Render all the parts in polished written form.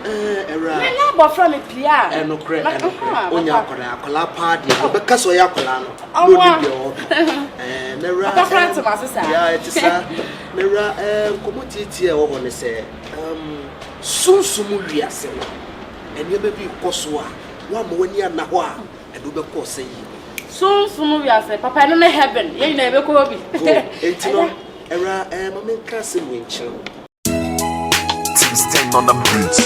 Era. Me na from me pia. No cre. Onya akola party. Be kaso ya akola no. No bi o. Nera. Papa to my sister. Yeah, it is Nera komotiti e wo ho ne se sunsumu wiase no. Ene be bi koso a wa ma wani ana ho a e do be ko se yi. Sunsumu wiase papa no na heaven. Ye na be ko bi. Enti no era mama nka se mu enchiro. Stand on the bridge. I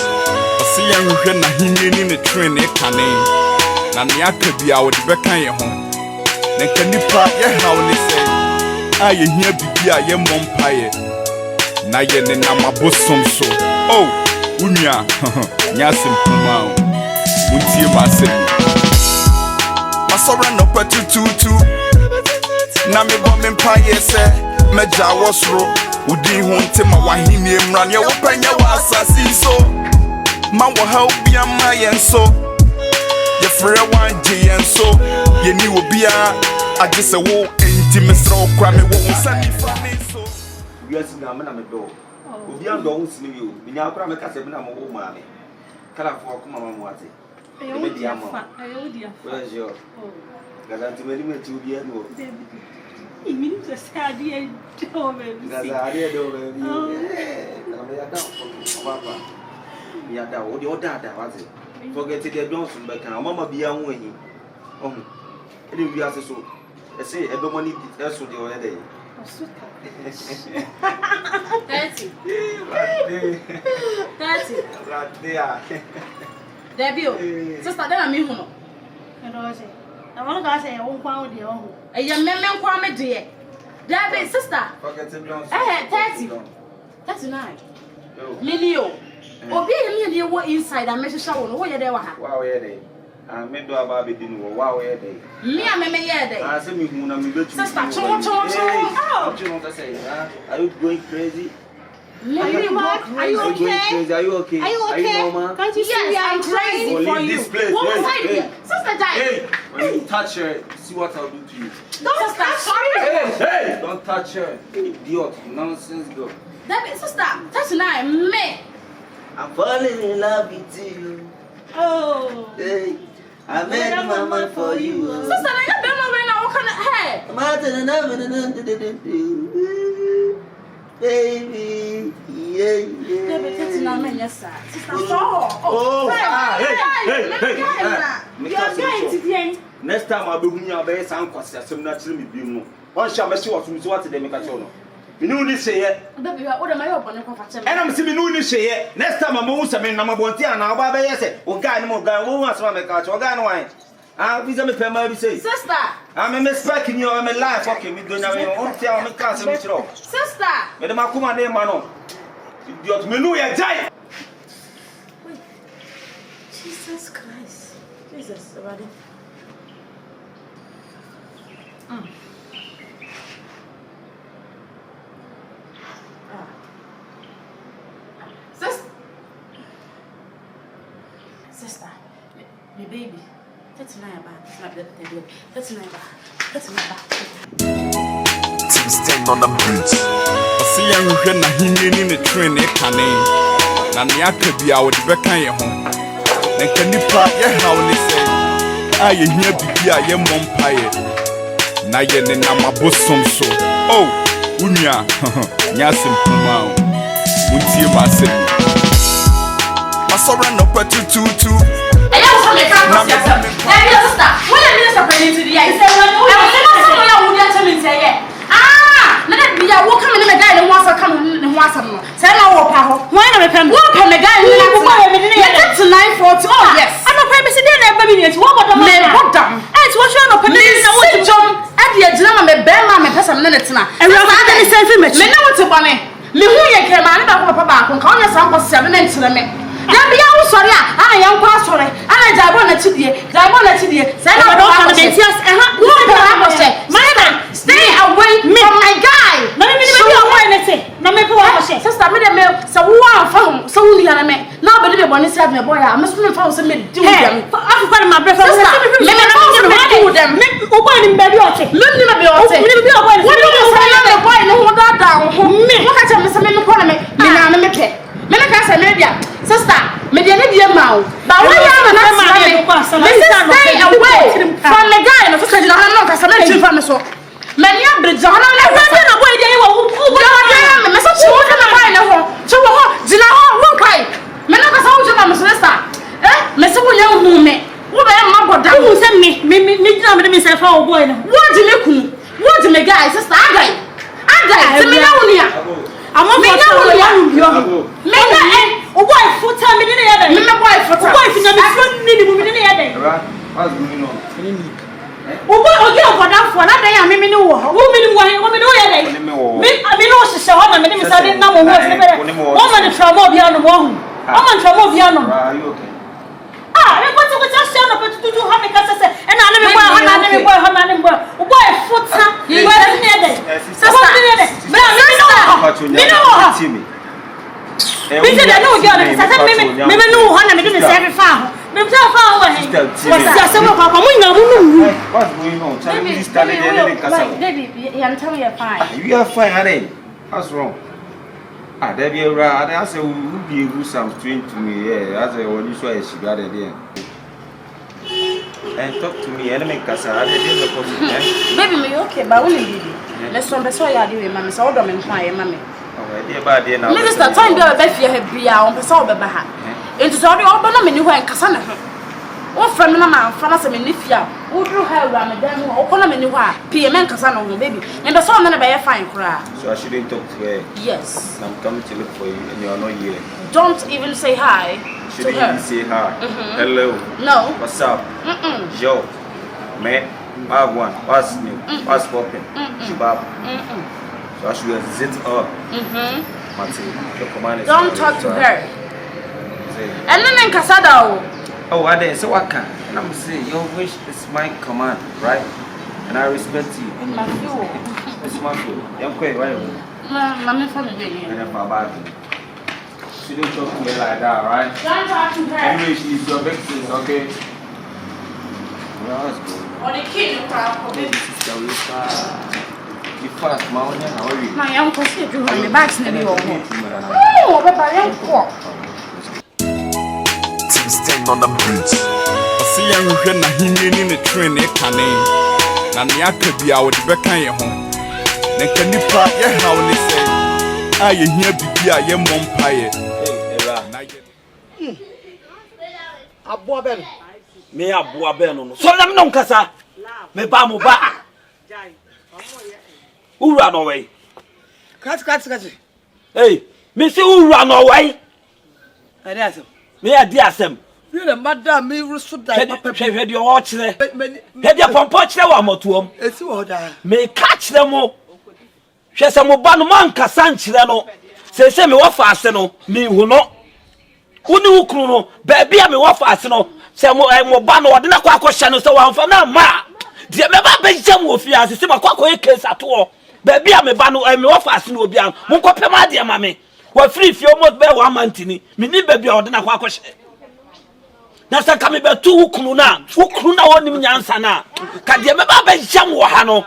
see you when na hinni ni train e kane. Na ne akabia wo de beka ye ho. Na kanipa ye hawo ne say. Aye hia bibia ye mompaye. Na ye ne na mabosom so. Oh, unia. Nya simpuma o. Muntie ma se. Masora no patututu. Na me bo me mpaye se. Meja wosro. Udi hunte ma wahini emran ye wopanya wa asasi so ma wo ha obi ama yen so ye frɛ wanje yen so ye ni obi a agese wo enti mesra okra me wo nsani fa me so wiase na me na me do obi an do ho sini wi o bi nya akra me kase bi na mo wo ma me kala fo ko mama mo ate me di ama ayo dia where's your garanti me ni me ti obi anu e menino já sabe do baby. Gazaria do baby. Na me ya da papa. Ya da o de o da wazi. Forget the don't be kan mama bia ho ahi. Oh. E de wi ase so. E say e be money so de o ya dey. 30. 30. Right there. Debio. Sister Daina me hu no. E do say. I want to say won kwa de o hu. E ya memmen kwa me de. Debbie sister. Forget the don't. 30. 39. Milio. Obi e me de wo inside and me hwehwa wo no wo ye de wa ha. Wow ye dey. Me do aba be din wo wow ye dey. Me a me ye dey. Ah say me hu na me betu. Sister chon. Oh. You know what I say? Are you going crazy? Are you okay? Are you okay? Are you okay? Can't you see I'm crazy for you? This place. Hey. Sister Daina. Hey, when you touch her, see what I'll do to you. Don't touch her. Hey, don't touch her. Idiot, nonsense girl. That sister, touch me. I'm falling in love with you. Oh. Hey, I made my mind for you. Sister, you been right now. What kind of hey? Baby, yeah. Baby, touch me, yes, sir. Sister, hey. Next time I'll be with you, I'll be some questions. I'm not telling you. One shall make sure what they make a show. You know this yet? Baby, what am I up on the and I'm seeing you say next time I'm most of me, I'm about to and I'll buy yes. Oh, guy, no guy, who wants to make a catch or gun wine. I'll be some family say, Sister, I'm a misspecking you, I'm a life. Okay, me doing your own tell me, cousin. Sister, Madam Akuma name, Mano. Idiot, Menuya die. Jesus Christ. Jesus, already. Sister, the baby. That's not bad. That's not bad. Stand on the bridge. I see you when na hinni ni train e kane. Na ne akabia wo de beka ye ho. Na kanipa ye hawo ne say. Aye hia bibia ye mompaye. Na ye ne na mabosom so. Oh, unia. Nya simpuma o. Muntie ma se. Masora no patututu. Sister, what are you separating to the eye? Let me walk in the guy and wants to come and wants some. Say, no, why not? Walk on the guy tonight for oh, yes. I'm a privacy dinner, baby. It's what the man walked down. It's what you're not putting John at the agenda, my bear, my person minutes now. And we're not any sense of it. Men know what's a bunny. Me who you came out about Papa, and call yourself 7 minutes to the men. Sorry, I am pastor. I don't want to see you. I want to see you. Say, I don't want to see you. Stay away from my guy. No, sister, me the mail. So who are from? So who are me? Nobody the one is having a boy. I must be found some do them. I'm for my brother. Let me know them. Open in baby. Let me be what do you say? The boy no more down. Me, what can I say? Me call me. Me na me pay. Me na say me dia. Sister, me now. But when you have an stay away from the guy, and the I'm not a selection from the soul. Many are bridge on a boy, they were so children of mine. So, Zina, one cry. Men of us hold you, Mamma Celesta. Mr. William Momaa. What am I down? Who sent me? Myself, oh boy. What do you do? What do you guys? Sister, I got me now. I'm on me now. Men and wife for time in the other. My wife for wife in the other. What's going on? Oh, okay, for that for that day, I mean, woman, I mean, also, so I'm going to say, no one woman from Obiano. Woman from Obiano. Are you okay? I'm going to just show up to do how many classes and I never why foot, you were near there. So, I know you're maybe no one, I didn't say every farm. What's going on? Baby, I'm telling you, fine. You are fine, honey. What's wrong? There be a rat. I say, will be who some strange to me. Yeah, as I already saw she got it there. And talk to me, and make us a baby, me okay, but only let's from the soil. I do, mammy, so don't inquire, mammy. Minister, time to be here, be on the soul of the hat. It's all the open anywhere in Cassandra. What from Mamma, from us, Nifia, who drew her around the dam, or Colum anywhere, PM Cassandra, baby, and the song by a fine cry. So I shouldn't talk to her. Yes. I'm coming to look for you, and you're not here. Don't even say hi. Shouldn't even say hi. Hello. No. What's up? Yo. Man, my one. What's new? What's popping? Shabab. So I should zit up. Don't talk to her. And then in Casado. Oh, I didn't. So I can. And I'm saying, your wish is my command, right? And I respect you. It's my food. I'm quite right. I'm from the beginning. And if my bad. She don't talk to me like that, right? Don't talk to her. Anyway, she's your victim, okay? Well, let's go. Or the kid, You fast, man. How are you? My uncle said you have the bags in the oh, but I am poor. Stand on the bridge. I see you when I hear in the train, a canning. And the actor be out the back of your home. Then can you part your how they say? I hear be a young umpire. Aboa ben. Me aboa ben no. So lam no nkasa. Me ba mo ba. Ura no way. Kati. Hey, me say ura no way. Ade asem. Me ade asem. You the madam me rusu dai papa. Hwe de o kire. He de pompo kire wa motuom. Esi wo da. Me ka kire mo. Hwe se mo ba no man kasa nkire no. Se me wo fa ase no, me hu no. Uni ukru no, baby a me wo fa ase no. Se mo ba no de na kwa akosha no se wa mfa na ma. De me ba be jam wo fi ase se ma kwa koye case ato. Baby a me ba no me wo fa ase no obi an. Mo nkopem ade ma me. Wa free fi almost be 1 month ni. Me ni baby a de na kwa akosha. Na sa ka me be tu ukru na wonim nyansa na. Ka de me ba be jam wo ha no.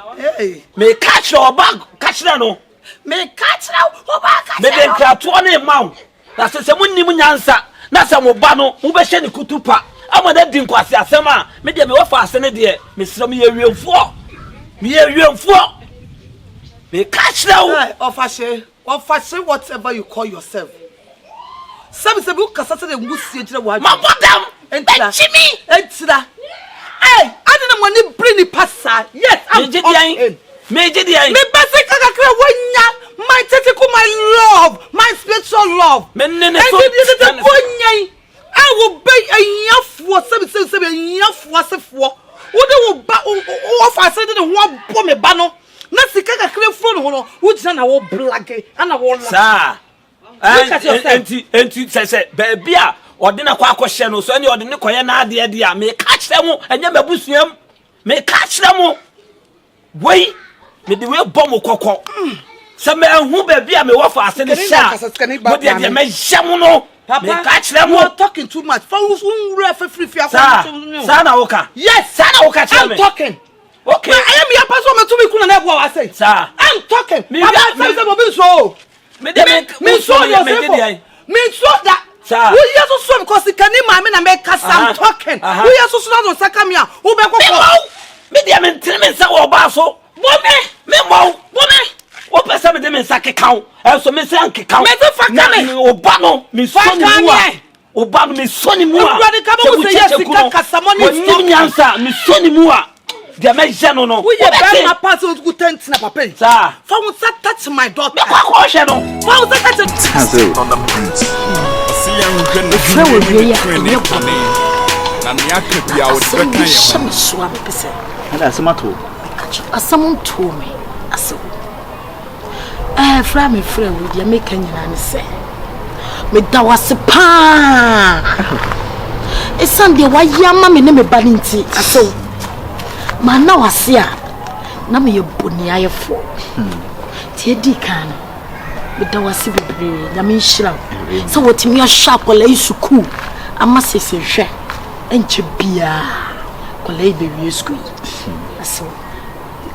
Me catch your bag, catch na no. Me catch na wo ba catch. Me den krato na ma. Na se munnim nyansa. Na se mo ba no, mo be hye ni kutupa. Amada din kwase asem a, me de me wo fa ase ne de, me sira me yewiemfo. Me yewiemfo. Me catch na wo. Ofashe whatever you call yourself. Some say you kasa say ngusie gire wa. Ma bodam. Entira. Hey, I didn't want to bring the pasta. Yes, I'm talking. Me basic kakra wonya. My tentacle, my love, my spiritual love. Me nene so. I will be a yafo. Some a yafo asefo. Wo de wo ba wo fa say de ho bo me ba no. Na sika kakra fro no no. Wo gina na wo blage ana wo la. Sa. Enti say baby a ode na kwa akɔhye no so ani ode ne koye na ade ade a me ka kire mo anya mabusuam me ka kire mo wei me de we bɔ mo kokɔ se me hu baby a me wo fa ase ne sha mo de me jam no me ka kire mo. You are talking too much. For who free sa na woka. Yes, sa na woka kire me. I'm talking. Okay. I am your person me to me kuna na bo wa say. Sa. I'm talking. Me so. me so yourself. Me so that Sir. We are so strong because can you na make some talking. We are so strong on Sakamia. Who be me dia me ntimi nsa wo ba so. Me mo. O pesa me de me nsa kekao. E so me se ankekao. Me de faka me. Oba no me so ni mu a. Oba no me so ni mu a. Brother ka mo say yes Sika kasamoni. Ni nyansa me so ni mu a. Dia me je no no. We are my pass good tent na papa. Sir. For we touch my daughter. Me kwa hwe no. For we touch on the bridge. See you when the train is coming. And the akabia would be some swam pese. And that's my tool. Someone told me. I said, from a friend with your making and say, me that was a pan. It's Sunday, why young mammy name a baninti? I said, man, now I see her. Now me a Bonee I for. Teddy can. But that was a baby, I mean, shroud. So what me a sharp or lay so cool. I must say, share. And Chibia, Colabia school. So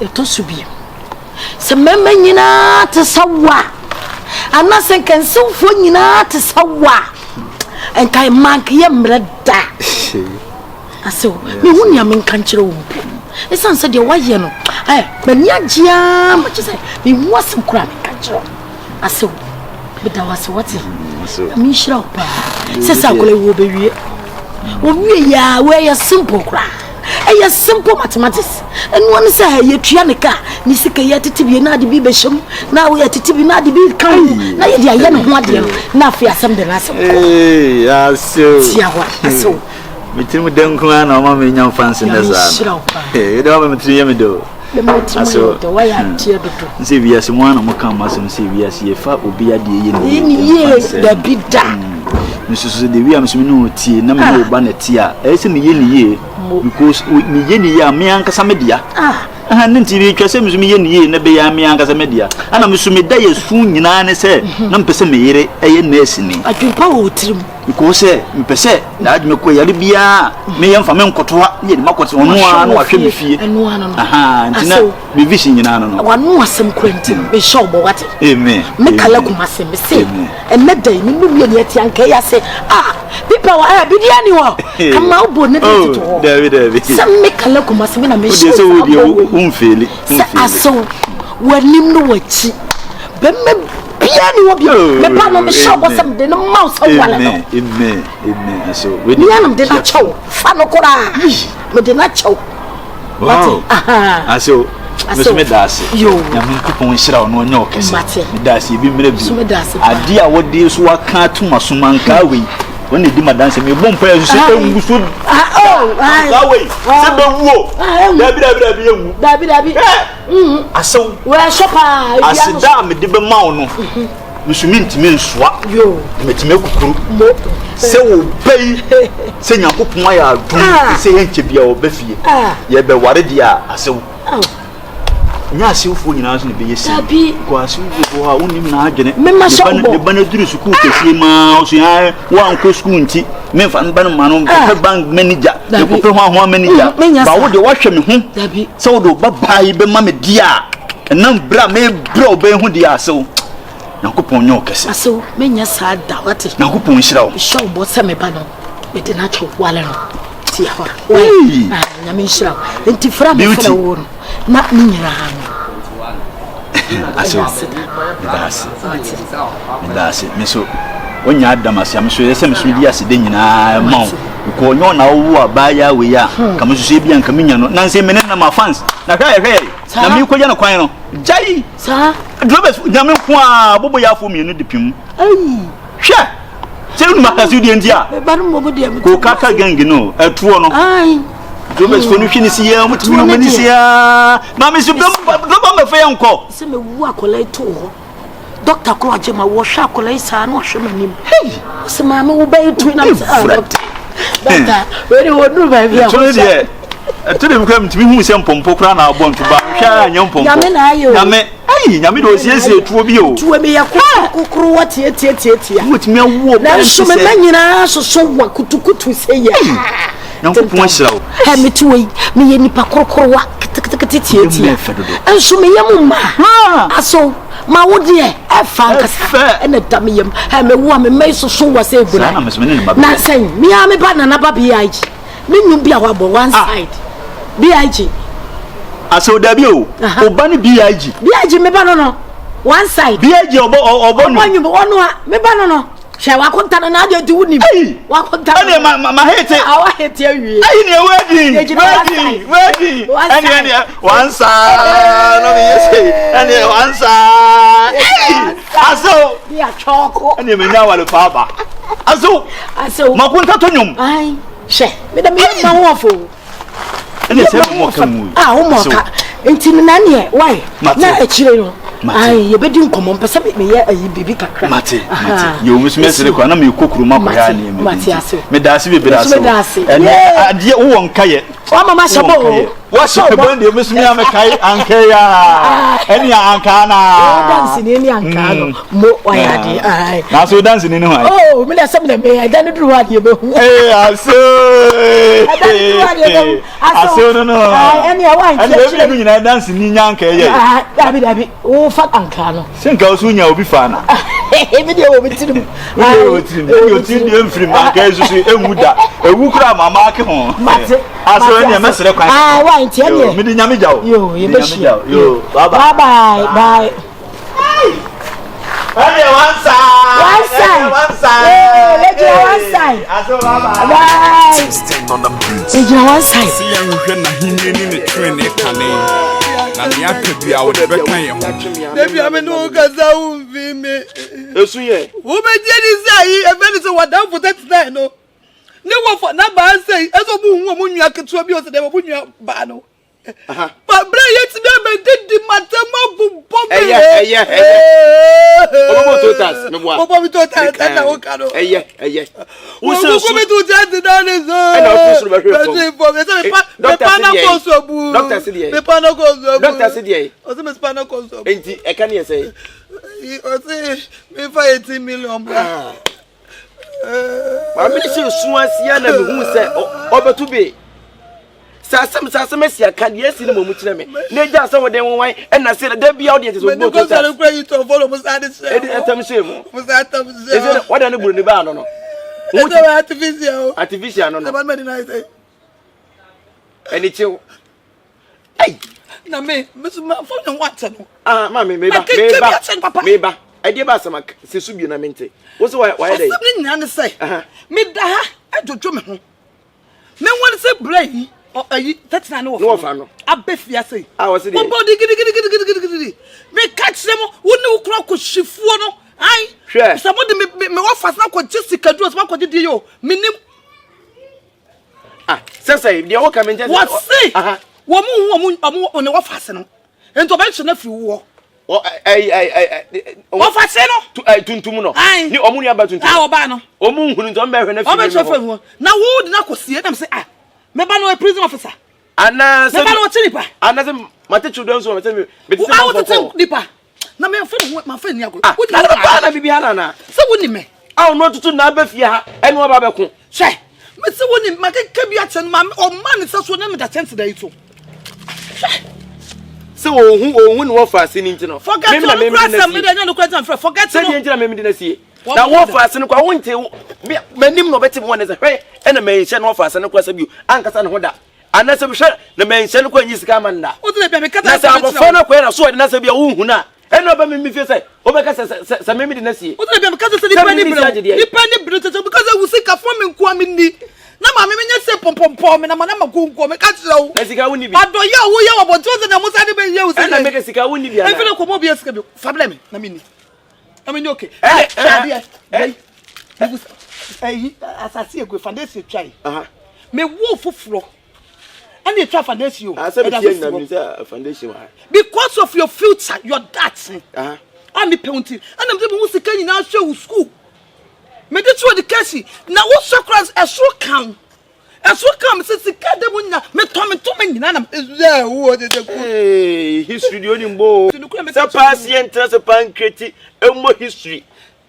it was be. Some men in to Sawa, and nothing can so for you to Sawa, and I mark yam red da. I saw me when you mean country. It's answered your way, you know. But Yajia, much as I mean, was some crab country. I saw, but I was what I mean, shop. Says I will be. We are where a simple cry. A simple mathematics. And one say, you trianica, Nisika yet to be not the bishop. Now we are to be not the big kind. Now you are young, what you now fear something else. Hey, I so. Between them, Kuan or Mammy, young fancy. You don't have 3 years ago. The way I'm cheered to see we as one of my commas and see we as ye fat will be a day in years that be done. Mrs. De Williams, me no tea, no banetia, as in the year, because with me yenny, me anchor some media. And then TV cases me yenny, never me anchor media. And I'm assuming day is soon in an essay, none per se me a nursing. I drink power with him because, per se, that me quay Libya, me and Famen Cotua, yet Marcos on one or fee and one. Aha, so be vision in an one more some quentin, be show what. Amen. Make a look must say, and met day, you yet young Kaya say, people are be the annual. Come out, Bonee. David, some make a look must have been a mission. So you feel it. So when you know what, but piano of you, the panel shop or something, the mouse of one. Amen. So we did not show. Fanocora, we did not show. Wow. I saw. Miss Medas, you, Yamin Shroud, no, no, Medas, you be made a dear what deals work car to Masumanka. When they do my dance, me won't pay you. David, I saw where shop. I said, damn it, the Bemauno. You should mean to me swap you, make me so pay, sing a hoop my say, Chibia or Beffy. Ye be what it ya, I saw. Yes, you fool in us in the BSC. Because you are only margin. The Banadrus cook a mouse, one coscunti, Memphis Banman, bank manager, the Papa manager. But what the watchman, so do Baba, be mammy dear, and none bra may bro be who they are so. Now, coupon your case. So, many sad doubt it. Now, coupon show what some banner with the natural wallow. Tia, I mean, show, and Tifra beauty. Not me, that's it, Miss. When you had Damas, I'm sure some serious thing in our mouth. You call no now, buy our way. Come to see and communion. Nancy Menena, my fans. Now, hey, I'm you could not Jay, sir. Drivers, Yaman, Boboya for me in the pum. Sure. Tell me, as you didn't hear. But go Kaka gang, you know, a true. Drivers for Nukin is here, which woman is here. Mammy, you don't fair uncle. Send me walk or late to Dr. Crojima wash up or lace and wash him. Hey, some mamma will bay twin. Doctor, where you would do, baby. I told him come to me who some pompocran are born to buy young pomp. Yammy was yes, it will be you. To me a crew, what yet, which me a war. Now, so many so what could say. Nyankopɔn hyira wo. Ha me to yi me ye nipa korokorowa keteketetieti. Enso me yam ma. Aso ma wo de e fa nkasa na da me yam. Ha me wo me mai so wa se egura. Na sen me ya me ba na ba BIG. Me nyu bia wa bo one side. BIG. Aso da bi o. Oba ni BIG. BIG me ba no. One side. BIG obo no. Onyu ono a me ba no. She wa konta na ade di wuni. Wa konta. Ane ma hete. Awa hete awie. Ayi ne wedding. Ane one side. No me say. Ane one side. Aso. Ya choko. Ane me nya wale pa ba. Aso. Makunta to nyum. Ai. She. Me da me ma wo fo. Ane se mo kamu. Ah, wo mo ka. Enti na ne why? Na akire no. Ai, ye bedi nkomo mpesa me ye ayi bibi kakra. Mate. Yo musume sere kwa na me kokuru makwa ne me. Mate ase. Me daase be bira so. Ene ade wo won kaye. Wa mama shabo. Wa shabo de musume am kai anke ya. Ene anka na. Dance ni anka no. Mo wa ya de. Ai. Na so dance ni no. Oh, me na sam na me dan duru wa de be hu. Aso. Aso no. Ai, ene ya wa nti. Ene be nyina dance ni nyanka ye. Dabi. O fa anka no. Senka osunya obi fa na. Ebe de o bitirim. Ai, o tirim de mfiri anka esusu enwuda. Ewu kura mama ake ho. Mate. Aso ene mesere kwan. Ah, wa nti ene. Me de nyame jawo. Yo, ye be shi. Yo, bye. Ane one side. One side. Aso bye. Bye. Stand on the bridge. Ejina one side. See you when na hinni ni ne train e kane. Na ne akabia wo de beka ye ho. Debi amenu kaza umvi me. Esu ye. Wo be je ni sai e be ni so wadan for 39 no. Ne wo for na ba sai eso bu hu mo nua ketua bi o se de wo nua ba no. But bra yet me did matema bu bombe. Obo totas me boa. Obo totas na wo ka no. Wo so me to just down is so. E na office ro be for me say me pa na ko so bu. Doctor Sidie. Me pa na ko so bu. Doctor Sidie. O se me pa na ko so bu. Enti e kan ye say. O se me fa 18 million bra. Ma me se suasia na me hu say obetu be. Sasem sia kan yesi no mu kire me na ja sa wode won e na se da bia audience so go to say me cry to follow mo sa de say e atam se mu mo sa atam se e se wada no buru ni ba no no artificial no no the man na say eni chiu ai na me so ma fo no what no ma me ba e dey ba sama se su bi na mente wo so why dey me nyane say me da ha ajojo me ho me won say brain oh ayi tatina no fa no abefia sei was it bo gidi me catch them woni wo kro ko Shifuo no ai some de me wo fast na ko Sika do so ko di yo minim say dey wo come just what say wo mu ne wo fast no ento ba hye na fi wo wo fast no tuntum no ni omu ni aba tuntum wo ba no omu hunu nto mba hwe na fi na wo di na ko sie dem say me ba no a prison officer ana me ba no chinipa ana se mate children so mate me say ma nipa na me fa no ma fa ni agro wo di na bibi ana na se woni me no tutu na ba fie ha ene wo ba be ko hwe me se woni ma ke bi a chen ma o man se so na me da chance da ito se wo ni wo fa se ni ntino forget no kwasa me da nya no kwasa forget no se ni ntino me di na sie na wo fa se no kwa wo nte manim no beti mo ne se hwe ena me hye no fa se no kwa se bi ankasa ne ho da anase bi hwe na me hye no kwa nyi sika man da o tele bia me kata na se abofo no kwa na so de na se bia wo hu na ena ba me fie se o be ka se me di na sie o tele bia me kata se ni pani bro tete because we sika for me nko am ni na ma me nya se pompom me na ma gonko me ka kire wo na sika wo ni bi ado ya wo ya wo bo to se na musa de be ye wo se na me ka sika wo ni bi ana e fele ko mo bi sika bi fablem na me ni I mean okay. Asasi ego foundation try. Me wo fufuro. And you try foundation you. Foundation because of your future, your dancing. I'm penalty. And I'm the one who can now show school. Me dey through education. Now what socrates a so come. A so come since the kid me to me na hey history di onimbo. Se pass yen trans pan kreti emo history.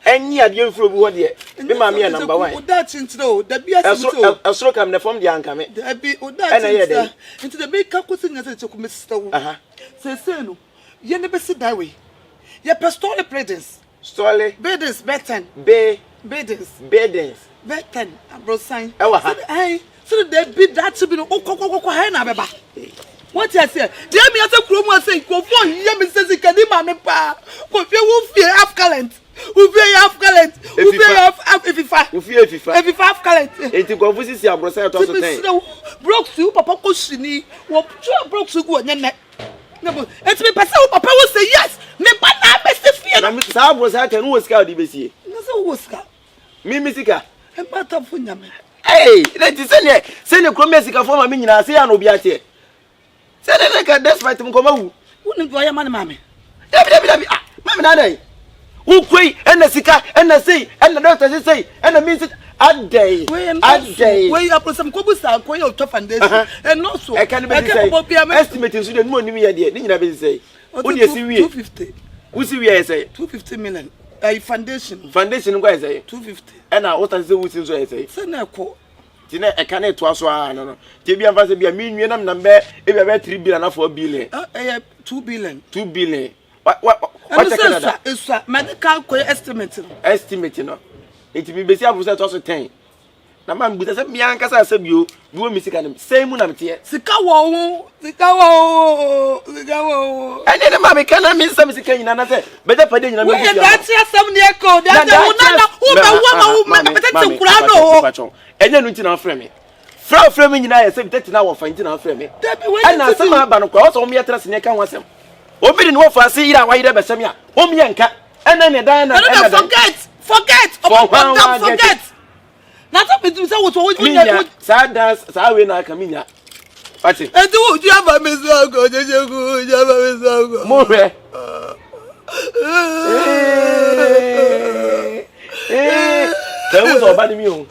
Any idea for what dear? Me mammy number 1. That's into the BS. A stroke I'm the form the uncle. There be into the big cuckoos in the Mr. Say, no, you never sit that way. Your pastoral predins. Story, bedens, betten, bedens, betten, and bro sign. I so they bid that to be no Hena. What I say? Dear me, as a croom was saying, go for him, says he can be pa. Go fear wolf, fear half calent. Who fear half calent? Who fear half if you have calent. It go visit your brother to broke soup, Papa Cushini, what broke to go and net. No, it's me, Papa will say yes. Me, but I best fear. I'm Mrs. was I can always scout the BC. No, was scout. Me, Sika. A matter for them. Hey, let us send a Chromesica for my minion. I say, I know be at here. Send a like a despite him come out. Wouldn't buy a man, mammy. Mammy, who quay and the Sika and the sea and the doctor say, and the means it a day. Way up with some cobusa, quay of tough and this, and also I can't be estimating so the money we didn't never say. What do you see? 250. Who see we say 250 million. A foundation, why say 250. And I what I say, which is I say. Send a call. Tina, I can't twas one. No, Tibia was a million number, if I 3 billion or 4 billion. 2 billion. 2 billion. What is medical estimate? Estimating, no. It will be busy up with also 10. Na man buta se mi anka sa sabio duo mi sika nem sei mu na mete sika wo ene ne ma me kana mi sam sika nyina na se beja pade nyina me buta da ti asem ne ko da da wo na wo be wo ma wo beta te kura no ene nu nti na frɛ me frɛ me nyina ye se beta na wo fa nti na frɛ me ana asem aba no kwa wo so me yetra se ne ka ho asem obi de no fa se yira wa yira be sem ya o me yanka ene ne Daina ene forget Not up with what you sad dance, Sawi na Caminia. What's it? And do you have a miss? More. There was a bad meal.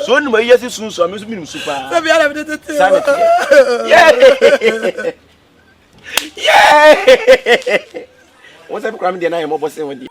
So, no, yes, it's soon, so I'm using super. Yeah. What's up, cramming the night? What was it?